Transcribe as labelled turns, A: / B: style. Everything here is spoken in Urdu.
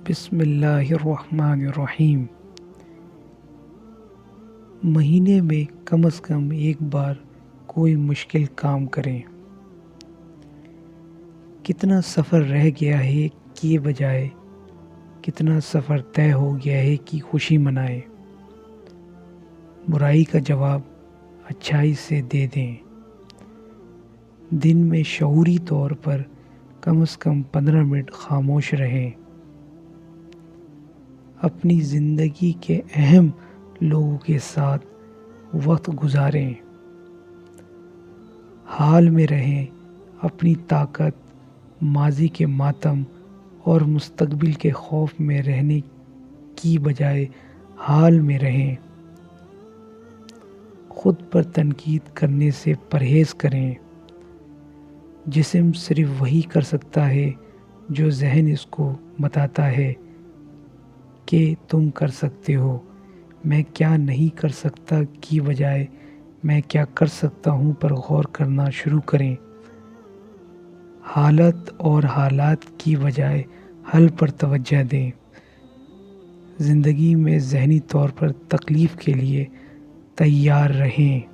A: بسم اللہ الرحمن الرحیم۔ مہینے میں کم از کم ایک بار کوئی مشکل کام کریں۔ کتنا سفر رہ گیا ہے کیے بجائے، کتنا سفر طے ہو گیا ہے کہ خوشی منائیں۔ برائی کا جواب اچھائی سے دے دیں۔ دن میں شعوری طور پر کم از کم 15 منٹ خاموش رہیں۔ اپنی زندگی کے اہم لوگوں کے ساتھ وقت گزاریں۔ حال میں رہیں، اپنی طاقت ماضی کے ماتم اور مستقبل کے خوف میں رہنے کی بجائے حال میں رہیں۔ خود پر تنقید کرنے سے پرہیز کریں۔ جسم صرف وہی کر سکتا ہے جو ذہن اس کو بتاتا ہے کہ تم کر سکتے ہو۔ میں کیا نہیں کر سکتا کی بجائے میں کیا کر سکتا ہوں پر غور کرنا شروع کریں۔ حالت اور حالات کی بجائے حل پر توجہ دیں۔ زندگی میں ذہنی طور پر تکلیف کے لیے تیار رہیں۔